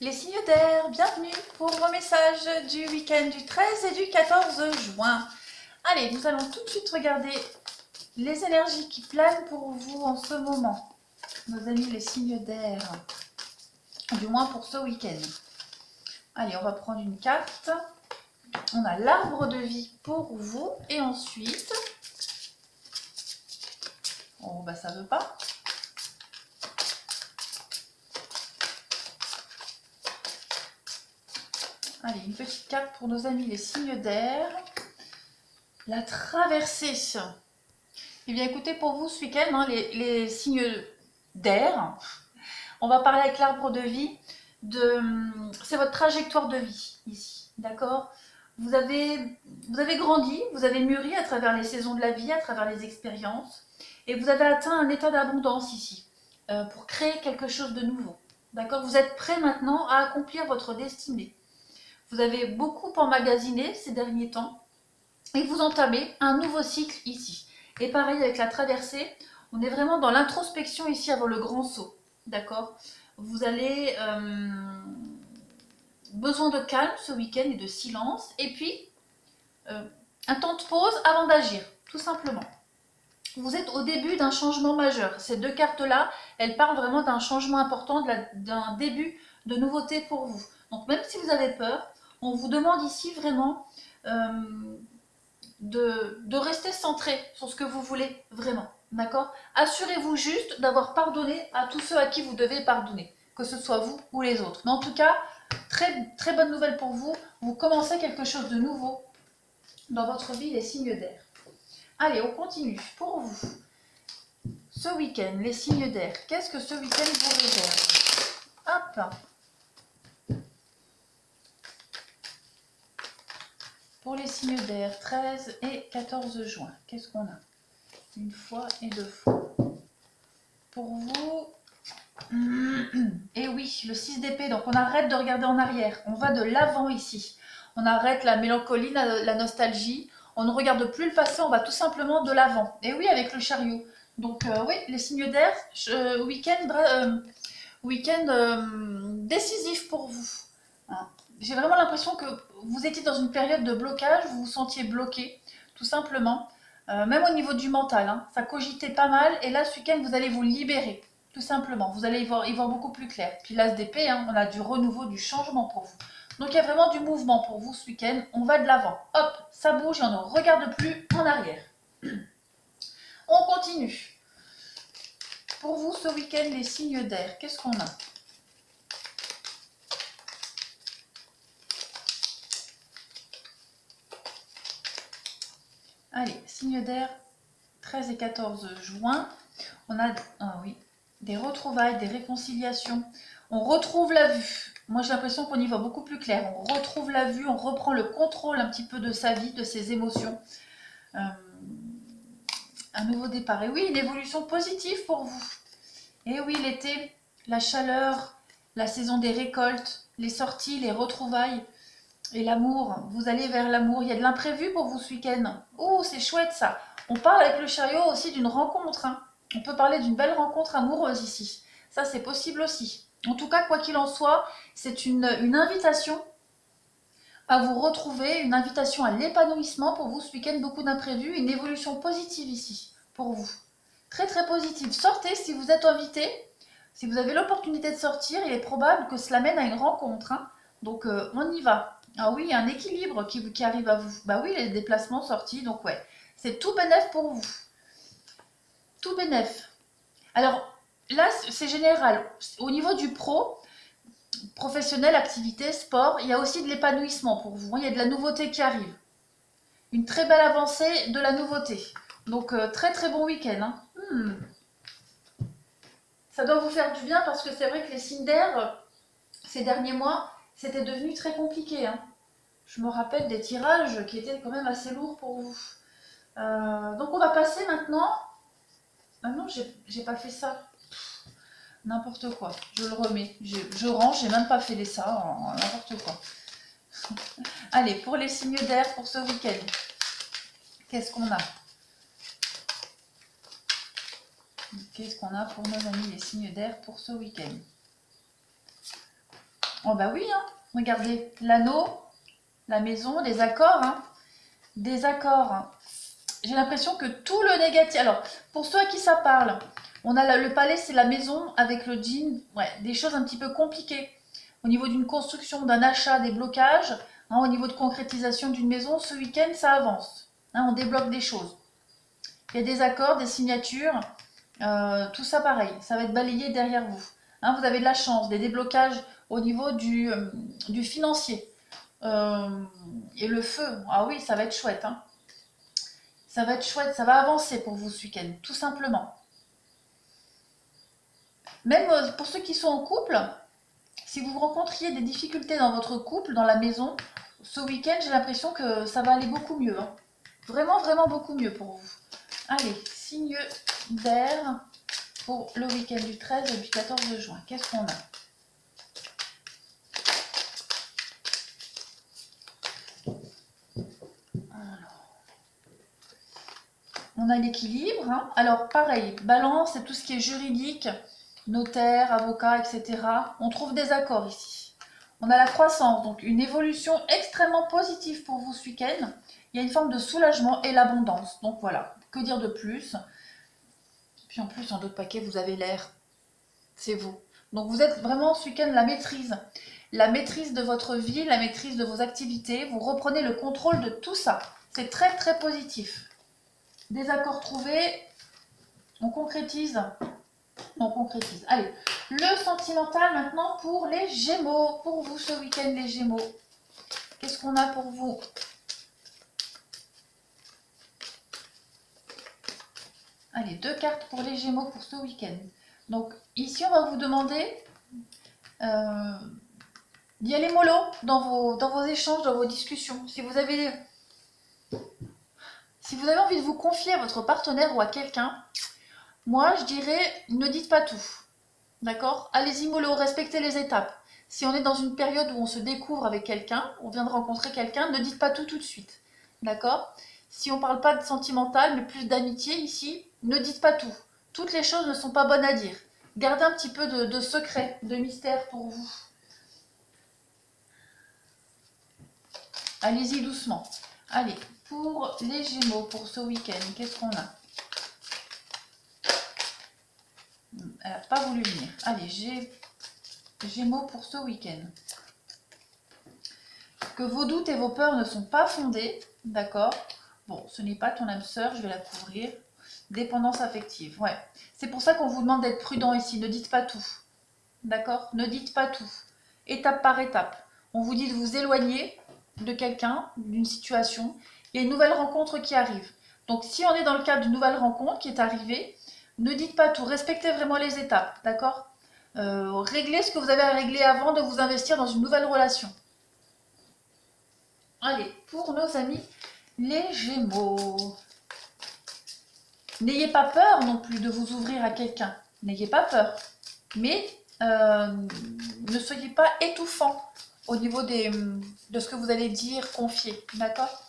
Les signes d'air, bienvenue pour vos messages du week-end du 13 et du 14 juin. Allez, nous allons tout de suite regarder les énergies qui planent pour vous en ce moment. Nos amis les signes d'air, du moins pour ce week-end. Allez, on va prendre une carte. On a l'arbre de vie pour vous et ensuite... Oh, bah ça veut pas. Allez, une petite carte pour nos amis les signes d'air. La traversée. Eh bien, écoutez, pour vous ce week-end, hein, les signes d'air, on va parler avec l'arbre de vie. C'est votre trajectoire de vie ici, d'accord? Vous avez grandi, vous avez mûri à travers les saisons de la vie, à travers les expériences, et vous avez atteint un état d'abondance ici, pour créer quelque chose de nouveau, d'accord? Vous êtes prêt maintenant à accomplir votre destinée. Vous avez beaucoup emmagasiné ces derniers temps, et vous entamez un nouveau cycle ici. Et pareil avec la traversée, on est vraiment dans l'introspection ici avant le grand saut, d'accord? Vous allez besoin de calme ce week-end et de silence, et puis un temps de pause avant d'agir, tout simplement. Vous êtes au début d'un changement majeur. Ces deux cartes-là, elles parlent vraiment d'un changement important, d'un début de nouveauté pour vous. Donc même si vous avez peur, on vous demande ici vraiment de rester centré sur ce que vous voulez vraiment, d'accord? Assurez-vous juste d'avoir pardonné à tous ceux à qui vous devez pardonner, que ce soit vous ou les autres. Mais en tout cas, très bonne nouvelle pour vous, vous commencez quelque chose de nouveau dans votre vie, les signes d'air. Allez, on continue. Pour vous, ce week-end, les signes d'air, qu'est-ce que ce week-end vous réserve? Hop. Pour les signes d'air, 13 et 14 juin, qu'est-ce qu'on a? Une fois et deux fois. Pour vous, et oui, le 6 d'épée, donc on arrête de regarder en arrière, on va de l'avant ici. On arrête la mélancolie, la nostalgie, on ne regarde plus le passé, on va tout simplement de l'avant. Et oui, avec le chariot. Donc oui, les signes d'air, week-end décisif pour vous. Hein. J'ai vraiment l'impression que vous étiez dans une période de blocage, vous vous sentiez bloqué, tout simplement. Même au niveau du mental, hein, ça cogitait pas mal. Et là, ce week-end, vous allez vous libérer, tout simplement. Vous allez y voir beaucoup plus clair. Puis l'as d'épée, hein, on a du renouveau, du changement pour vous. Donc il y a vraiment du mouvement pour vous ce week-end. On va de l'avant. Hop, ça bouge et on ne regarde plus en arrière. On continue. Pour vous ce week-end, les signes d'air, qu'est-ce qu'on a? Allez, signes d'air, 13 et 14 juin. On a des retrouvailles, des réconciliations. On retrouve la vue. Moi, j'ai l'impression qu'on y voit beaucoup plus clair. On retrouve la vue, on reprend le contrôle un petit peu de sa vie, de ses émotions. Un nouveau départ. Et oui, une évolution positive pour vous. Et oui, l'été, la chaleur, la saison des récoltes, les sorties, les retrouvailles et l'amour. Vous allez vers l'amour. Il y a de l'imprévu pour vous ce week-end. Oh, c'est chouette ça. On parle avec le chariot aussi d'une rencontre. Hein. On peut parler d'une belle rencontre amoureuse ici. Ça, c'est possible aussi. En tout cas, quoi qu'il en soit, c'est une invitation à vous retrouver, une invitation à l'épanouissement pour vous ce week-end, beaucoup d'imprévus, une évolution positive ici pour vous. Très positive. Sortez si vous êtes invité, si vous avez l'opportunité de sortir, il est probable que cela mène à une rencontre. Hein. Donc on y va. Ah oui, il y a un équilibre qui arrive à vous. Bah oui, les déplacements sortis, donc ouais. C'est tout bénef pour vous. Tout bénef. Alors là, c'est général. Au niveau du professionnel, activité, sport, il y a aussi de l'épanouissement pour vous. Il y a de la nouveauté qui arrive. Une très belle avancée de la nouveauté. Donc très bon week-end. Hein. Ça doit vous faire du bien parce que c'est vrai que les signes d'air, ces derniers mois, c'était devenu très compliqué. Hein. Je me rappelle des tirages qui étaient quand même assez lourds pour vous. Donc on va passer maintenant... Ah non, j'ai pas fait ça. N'importe quoi. Je le remets. Je range, j'ai même pas fait ça. N'importe quoi. Allez, pour les signes d'air pour ce week-end. Qu'est-ce qu'on a? Qu'est-ce qu'on a pour nos amis les signes d'air pour ce week-end? Oh bah oui, hein. Regardez, l'anneau, la maison, des accords, hein. Des accords, hein. J'ai l'impression que tout le négatif... Alors, pour ceux à qui ça parle, on a le palais, c'est la maison avec le djinn, ouais, des choses un petit peu compliquées. Au niveau d'une construction, d'un achat, des blocages, hein, au niveau de concrétisation d'une maison, ce week-end, ça avance. Hein, on débloque des choses. Il y a des accords, des signatures, tout ça pareil, ça va être balayé derrière vous. Hein, vous avez de la chance, des déblocages au niveau du financier. Et le feu, ah oui, ça va être chouette, hein. Ça va être chouette, ça va avancer pour vous ce week-end, tout simplement. Même pour ceux qui sont en couple, si vous rencontriez des difficultés dans votre couple, dans la maison, ce week-end, j'ai l'impression que ça va aller beaucoup mieux, hein. Vraiment, vraiment beaucoup mieux pour vous. Allez, signe d'air pour le week-end du 13 et du 14 juin. Qu'est-ce qu'on a? On a l'équilibre, hein. Alors pareil, balance, c'est tout ce qui est juridique, notaire, avocat, etc. On trouve des accords ici. On a la croissance, donc une évolution extrêmement positive pour vous ce week-end. Il y a une forme de soulagement et l'abondance. Donc voilà, que dire de plus? Puis en plus, en d'autres paquets, vous avez l'air. C'est vous. Donc vous êtes vraiment ce week-end la maîtrise. La maîtrise de votre vie, la maîtrise de vos activités. Vous reprenez le contrôle de tout ça. C'est très très positif. Des accords trouvés, on concrétise. On concrétise. Allez, le sentimental maintenant pour les Gémeaux. Pour vous ce week-end les Gémeaux. Qu'est-ce qu'on a pour vous? Allez, 2 cartes pour les Gémeaux pour ce week-end. Donc ici on va vous demander d'y aller mollo dans vos échanges, dans vos discussions. Si vous avez envie de vous confier à votre partenaire ou à quelqu'un, moi je dirais ne dites pas tout. D'accord? Allez-y mollo, respectez les étapes. Si on est dans une période où on se découvre avec quelqu'un, on vient de rencontrer quelqu'un, ne dites pas tout tout de suite. D'accord? Si on ne parle pas de sentimental, mais plus d'amitié ici, ne dites pas tout. Toutes les choses ne sont pas bonnes à dire. Gardez un petit peu de secret, de mystère pour vous. Allez-y doucement. Allez, pour les Gémeaux, pour ce week-end, qu'est-ce qu'on a? Elle n'a pas voulu venir. Allez, Gémeaux pour ce week-end. Que vos doutes et vos peurs ne sont pas fondés, d'accord? Bon, ce n'est pas ton âme sœur, je vais la couvrir. Dépendance affective, ouais. C'est pour ça qu'on vous demande d'être prudent ici, ne dites pas tout. D'accord? Ne dites pas tout. Étape par étape. On vous dit de vous éloigner de quelqu'un, d'une situation. Il y a une nouvelle rencontre qui arrive. Donc si on est dans le cadre d'une nouvelle rencontre qui est arrivée, ne dites pas tout. Respectez vraiment les étapes, d'accord? Réglez ce que vous avez à régler avant de vous investir dans une nouvelle relation. Allez, pour nos amis les Gémeaux. N'ayez pas peur non plus de vous ouvrir à quelqu'un. N'ayez pas peur. Mais ne soyez pas étouffant au niveau de ce que vous allez dire, confier. D'accord?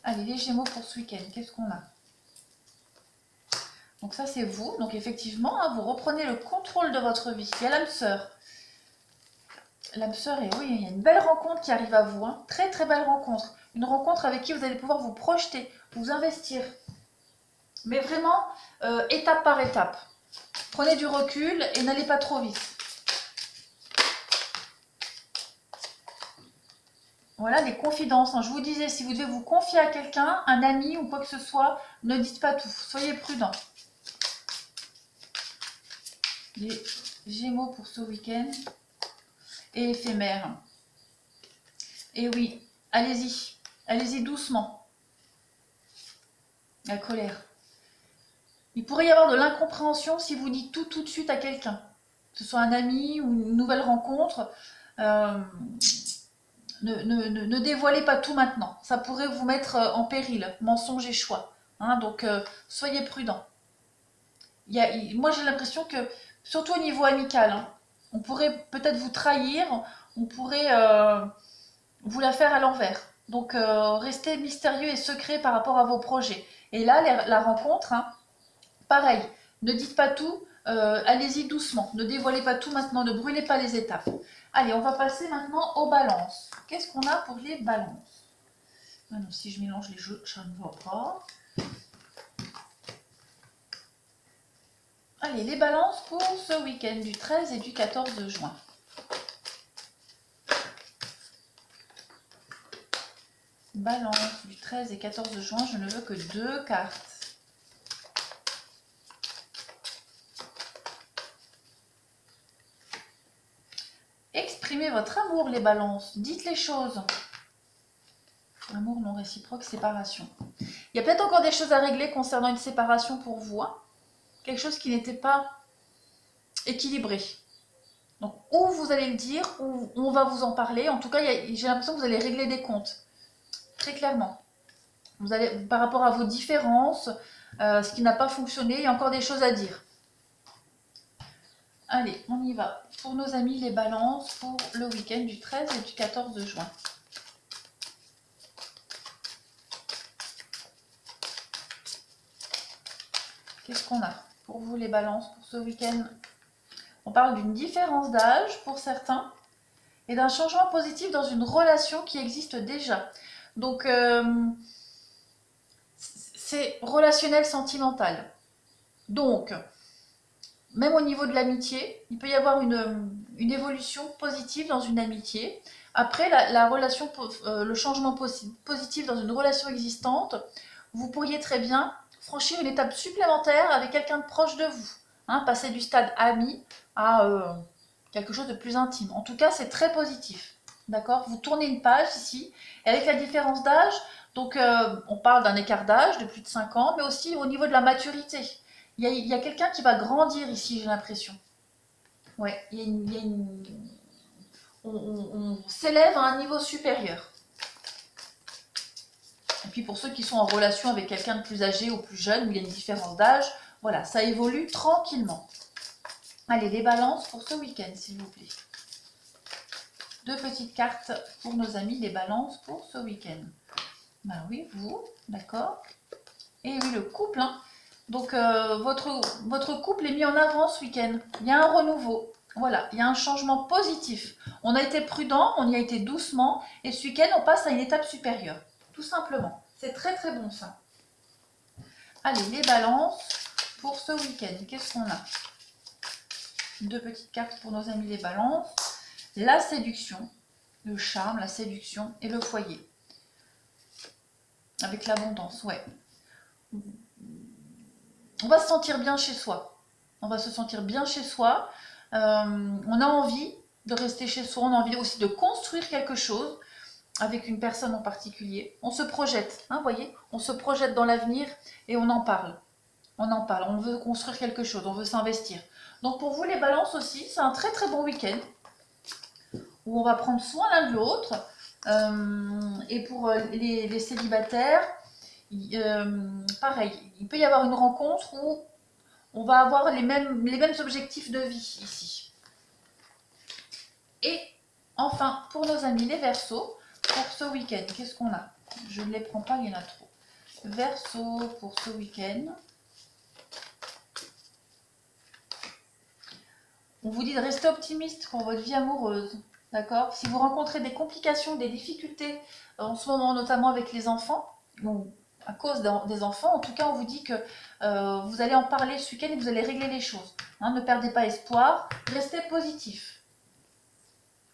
Allez, les Gémeaux pour ce week-end, qu'est-ce qu'on a? Donc ça, c'est vous. Donc effectivement, hein, vous reprenez le contrôle de votre vie. Il y a l'âme sœur. L'âme sœur, et oui, il y a une belle rencontre qui arrive à vous. Hein. Très, très belle rencontre. Une rencontre avec qui vous allez pouvoir vous projeter, vous investir. Mais vraiment, étape par étape. Prenez du recul et n'allez pas trop vite. Voilà, les confidences. Je vous disais, si vous devez vous confier à quelqu'un, un ami ou quoi que ce soit, ne dites pas tout. Soyez prudent. Les Gémeaux pour ce week-end. Et éphémère. Et oui, allez-y. Allez-y doucement. La colère. Il pourrait y avoir de l'incompréhension si vous dites tout de suite à quelqu'un. Que ce soit un ami ou une nouvelle rencontre. Ne dévoilez pas tout maintenant. Ça pourrait vous mettre en péril. Mensonge et choix. Hein, donc, soyez prudent. Moi, j'ai l'impression que, surtout au niveau amical, hein, on pourrait peut-être vous trahir. On pourrait vous la faire à l'envers. Donc, restez mystérieux et secret par rapport à vos projets. Et là, la rencontre, hein, pareil. Ne dites pas tout. allez-y doucement, ne dévoilez pas tout maintenant, ne brûlez pas les étapes. Allez, on va passer maintenant aux balances. Qu'est-ce qu'on a pour les balances? Maintenant, si je mélange les jeux, ça ne va pas. Allez, les balances pour ce week-end du 13 et du 14 juin. Balance du 13 et 14 juin, je ne veux que 2 cartes. Exprimez votre amour, les balances. Dites les choses. Amour non réciproque, séparation. Il y a peut-être encore des choses à régler concernant une séparation pour vous. Hein, quelque chose qui n'était pas équilibré. Donc, ou vous allez le dire, ou on va vous en parler. En tout cas, j'ai l'impression que vous allez régler des comptes. Très clairement. Vous allez, par rapport à vos différences, ce qui n'a pas fonctionné, il y a encore des choses à dire. Allez, on y va. Pour nos amis, les balances pour le week-end du 13 et du 14 juin. Qu'est-ce qu'on a pour vous, les balances, pour ce week-end? On parle d'une différence d'âge pour certains et d'un changement positif dans une relation qui existe déjà. Donc, c'est relationnel, sentimental. Donc, même au niveau de l'amitié, il peut y avoir une évolution positive dans une amitié. Après, la relation, le changement positif dans une relation existante, vous pourriez très bien franchir une étape supplémentaire avec quelqu'un de proche de vous. Hein, passer du stade ami à quelque chose de plus intime. En tout cas, c'est très positif. D'accord? Vous tournez une page ici. Et avec la différence d'âge, donc on parle d'un écart d'âge de plus de 5 ans, mais aussi au niveau de la maturité. Il y a quelqu'un qui va grandir ici, j'ai l'impression. Ouais, on s'élève à un niveau supérieur. Et puis pour ceux qui sont en relation avec quelqu'un de plus âgé ou plus jeune, où il y a une différence d'âge, voilà, ça évolue tranquillement. Allez, les balances pour ce week-end, s'il vous plaît. 2 petites cartes pour nos amis, les balances pour ce week-end. Ben oui, vous, d'accord. Et oui, le couple, hein. Donc, votre couple est mis en avant ce week-end. Il y a un renouveau. Voilà, il y a un changement positif. On a été prudent, on y a été doucement. Et ce week-end, on passe à une étape supérieure. Tout simplement. C'est très très bon ça. Allez, les balances pour ce week-end. Qu'est-ce qu'on a? 2 petites cartes pour nos amis les balances. La séduction, le charme, la séduction et le foyer. Avec l'abondance, ouais. On va se sentir bien chez soi. On va se sentir bien chez soi. On a envie de rester chez soi. On a envie aussi de construire quelque chose avec une personne en particulier. On se projette, hein, vous voyez, on se projette dans l'avenir et on en parle. On en parle. On veut construire quelque chose. On veut s'investir. Donc pour vous, les balances aussi, c'est un très très bon week-end où on va prendre soin l'un de l'autre. Et pour les célibataires, pareil, il peut y avoir une rencontre où on va avoir les mêmes objectifs de vie ici. Et enfin, pour nos amis les Verseaux, pour ce week-end, qu'est-ce qu'on a? Je ne les prends pas, il y en a trop. Verseaux pour ce week-end. On vous dit de rester optimiste pour votre vie amoureuse. D'accord? Si vous rencontrez des complications, des difficultés en ce moment, notamment avec les enfants, ou à cause des enfants, en tout cas, on vous dit que vous allez en parler ce week-end et vous allez régler les choses. Hein, ne perdez pas espoir, restez positif.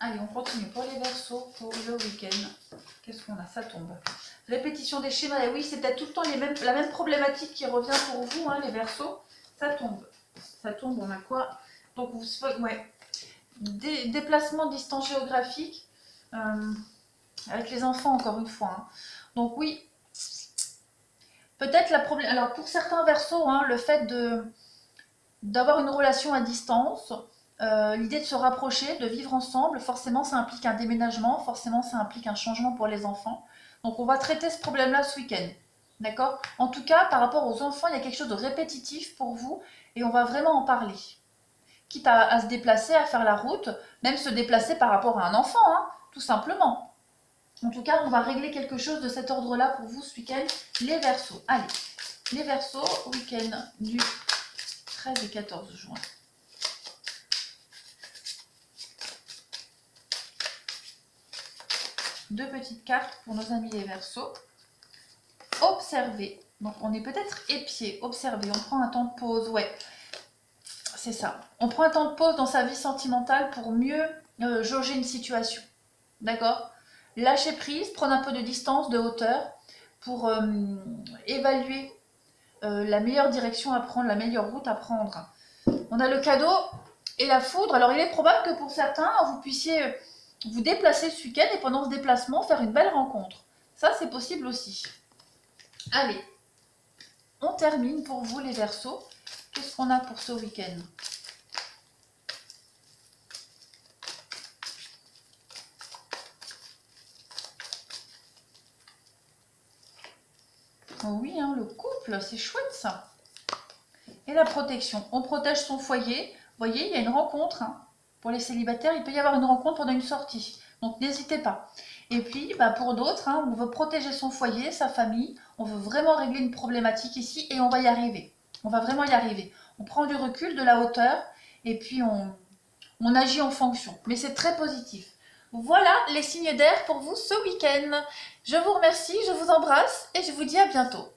Allez, on continue pour les Verseaux pour le week-end. Qu'est-ce qu'on a? Ça tombe. Répétition des schémas. Et oui, c'est peut-être tout le temps la même problématique qui revient pour vous, hein, les Verseaux. Ça tombe. Ça tombe, on a quoi? Donc, ouais. Déplacement, distance géographique. Avec les enfants, encore une fois. Hein. Donc, oui. Peut-être la problème. Alors, pour certains Verseaux, hein, le fait d'avoir une relation à distance. L'idée de se rapprocher, de vivre ensemble, forcément ça implique un déménagement, forcément ça implique un changement pour les enfants. Donc on va traiter ce problème-là ce week-end. D'accord? En tout cas, par rapport aux enfants, il y a quelque chose de répétitif pour vous et on va vraiment en parler. Quitte à se déplacer, à faire la route, même se déplacer par rapport à un enfant, hein, tout simplement. En tout cas, on va régler quelque chose de cet ordre-là pour vous ce week-end, les Verseaux. Allez, les Verseaux, week-end du 13 et 14 juin. Deux petites cartes pour nos amis les Verseaux. Observer. Donc on est peut-être épié. Observer. On prend un temps de pause. Ouais, c'est ça. On prend un temps de pause dans sa vie sentimentale pour mieux jauger une situation. D'accord? Lâcher prise, prendre un peu de distance, de hauteur pour évaluer la meilleure direction à prendre, la meilleure route à prendre. On a le cadeau et la foudre. Alors il est probable que pour certains, vous puissiez vous déplacer ce week-end et pendant ce déplacement, faire une belle rencontre. Ça, c'est possible aussi. Allez, on termine pour vous les Verseaux. Qu'est-ce qu'on a pour ce week-end? Oh oui, hein, le couple, c'est chouette ça. Et la protection. On protège son foyer. Vous voyez, il y a une rencontre. Hein. Pour les célibataires, il peut y avoir une rencontre pendant une sortie. Donc n'hésitez pas. Et puis, pour d'autres, hein, on veut protéger son foyer, sa famille. On veut vraiment régler une problématique ici et on va y arriver. On va vraiment y arriver. On prend du recul, de la hauteur et puis on agit en fonction. Mais c'est très positif. Voilà les signes d'air pour vous ce week-end. Je vous remercie, je vous embrasse et je vous dis à bientôt.